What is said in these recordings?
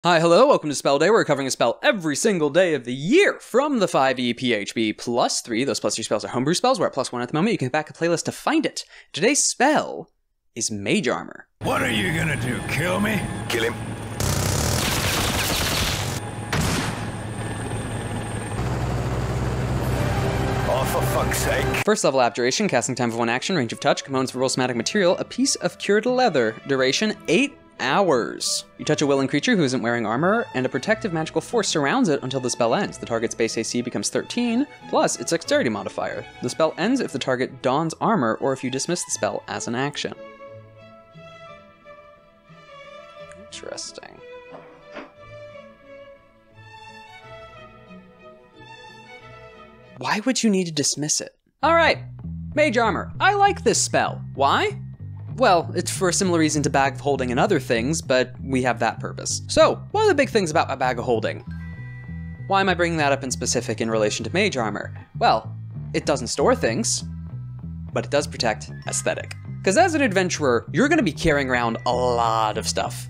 Hi, hello, welcome to Spell Day. We're covering a spell every single day of the year from the 5e PHB plus 3. Those plus 3 spells are homebrew spells. We're at +1 at the moment. You can get back a playlist to find it. Today's spell is Mage Armor. What are you gonna do, kill me? Kill him. Oh, for fuck's sake. First level abjuration, casting time of 1 action, range of touch, components of somatic material, a piece of cured leather, duration 8 hours. You touch a willing creature who isn't wearing armor, and a protective magical force surrounds it until the spell ends. The target's base AC becomes 13, plus its dexterity modifier. The spell ends if the target dons armor, or if you dismiss the spell as an action. Interesting. Why would you need to dismiss it? Alright, Mage Armor. I like this spell. Why? Well, it's for a similar reason to Bag of Holding and other things, but we have that purpose. So, one of the big things about a Bag of Holding. Why am I bringing that up in specific in relation to Mage Armor? Well, it doesn't store things, but it does protect aesthetic. Because as an adventurer, you're going to be carrying around a lot of stuff,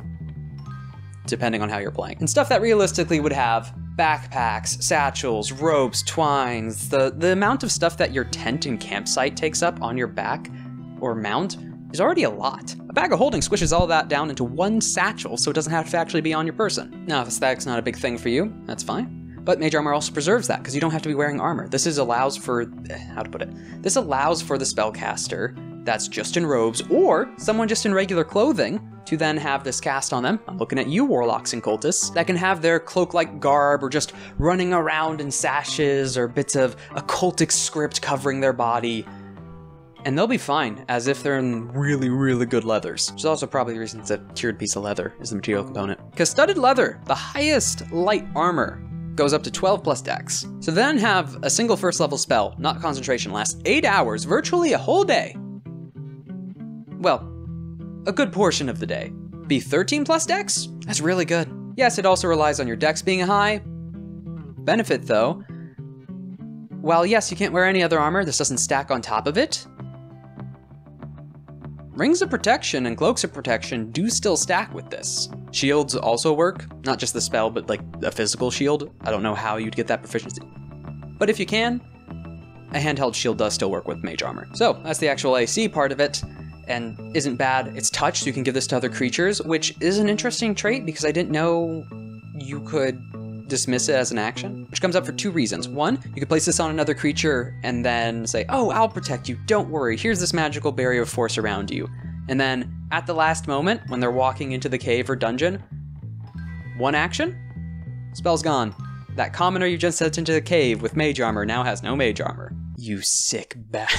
depending on how you're playing. And stuff that realistically would have backpacks, satchels, ropes, twines, the amount of stuff that your tent and campsite takes up on your back or mount is already a lot. A Bag of Holding squishes all that down into one satchel so it doesn't have to actually be on your person. Now, if aesthetic's not a big thing for you, that's fine. But Mage Armor also preserves that, because you don't have to be wearing armor. This allows for, This allows for the spellcaster that's just in robes, or someone just in regular clothing, to then have this cast on them. I'm looking at you, warlocks and cultists, that can have their cloak-like garb, or just running around in sashes, or bits of occultic script covering their body. And they'll be fine, as if they're in really, really good leathers. Which is also probably the reason it's a cured piece of leather, is the material component. Because studded leather, the highest light armor, goes up to 12 plus dex. So then have a single first level spell, not concentration, lasts 8 hours, virtually a whole day. Well, a good portion of the day. Be 13 plus dex? That's really good. Yes, it also relies on your dex being high. Benefit though, while yes, you can't wear any other armor, this doesn't stack on top of it. Rings of Protection and Cloaks of Protection do still stack with this. Shields also work, not just the spell, but like a physical shield. I don't know how you'd get that proficiency. But if you can, a handheld shield does still work with Mage Armor. So that's the actual AC part of it, and isn't bad. It's touch, so you can give this to other creatures, which is an interesting trait because I didn't know you could dismiss it as an action, which comes up for 2 reasons. One, you could place this on another creature and then say, oh, I'll protect you, don't worry, here's this magical barrier of force around you. And then at the last moment, when they're walking into the cave or dungeon, 1 action, spell's gone. That commoner you just sent into the cave with Mage Armor now has no Mage Armor. You sick bat.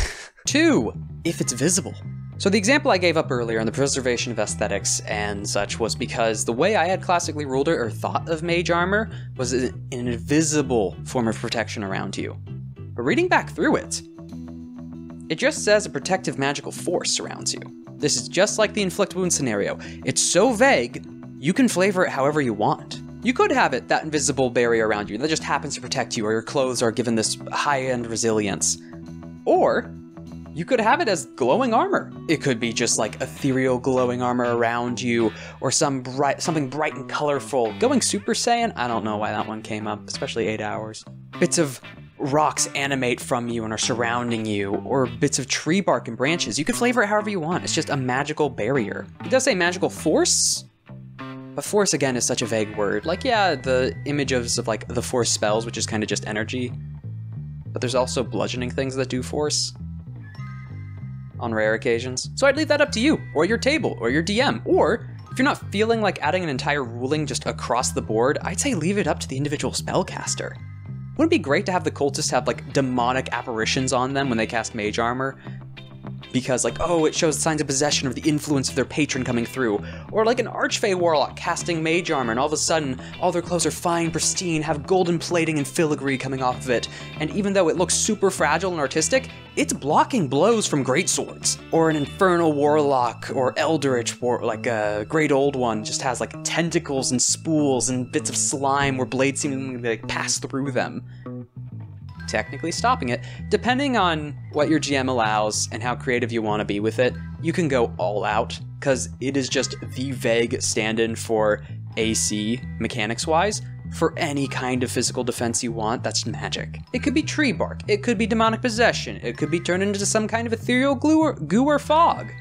2, if it's visible. So the example I gave up earlier on the preservation of aesthetics and such was because the way I had classically ruled it or thought of Mage Armor was an invisible form of protection around you. But reading back through it, it just says a protective magical force surrounds you. This is just like the inflict wound scenario. It's so vague, you can flavor it however you want. You could have it, that invisible barrier around you that just happens to protect you, or your clothes are given this high-end resilience. Or you could have it as glowing armor. It could be just like ethereal glowing armor around you, or something bright and colorful. Going Super Saiyan? I don't know why that one came up, especially 8 hours. Bits of rocks animate from you and are surrounding you, or bits of tree bark and branches. You can flavor it however you want. It's just a magical barrier. It does say magical force, but force again is such a vague word. Like, yeah, the images of like the force spells, which is kind of just energy, but there's also bludgeoning things that do force on rare occasions. So I'd leave that up to you, or your table, or your DM, or if you're not feeling like adding an entire ruling just across the board, I'd say leave it up to the individual spellcaster. Wouldn't it be great to have the cultists have like demonic apparitions on them when they cast Mage Armor? Because like, oh, it shows signs of possession or the influence of their patron coming through. Or like an Archfey Warlock casting Mage Armor and all of a sudden, all their clothes are fine, pristine, have golden plating and filigree coming off of it. And even though it looks super fragile and artistic, it's blocking blows from greatswords. Or an Infernal Warlock or Eldritch, like a Great Old One, just has like tentacles and spools and bits of slime where blades seem to like pass through them. technically stopping it. Depending on what your GM allows and how creative you want to be with it, you can go all out, because it is just the vague stand-in for AC mechanics-wise for any kind of physical defense you want that's magic. It could be tree bark, it could be demonic possession, it could be turned into some kind of ethereal goo or fog.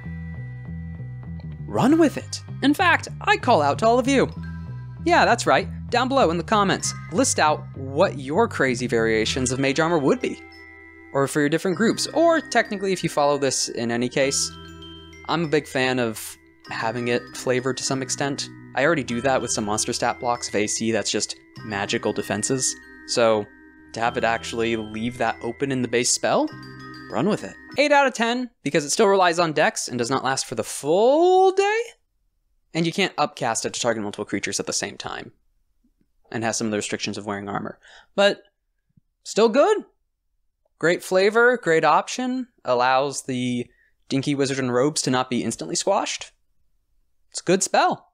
Run with it. In fact, I call out to all of you. Yeah, that's right. Down below in the comments, list out what your crazy variations of Mage Armor would be. Or for your different groups, or technically if you follow this in any case. I'm a big fan of having it flavored to some extent. I already do that with some monster stat blocks of AC that's just magical defenses. So to have it actually leave that open in the base spell, run with it. 8 out of 10, because it still relies on dex and does not last for the full day. And you can't upcast it to target multiple creatures at the same time. And has some of the restrictions of wearing armor. But still good. Great flavor, great option. Allows the dinky wizard in robes to not be instantly squashed. It's a good spell.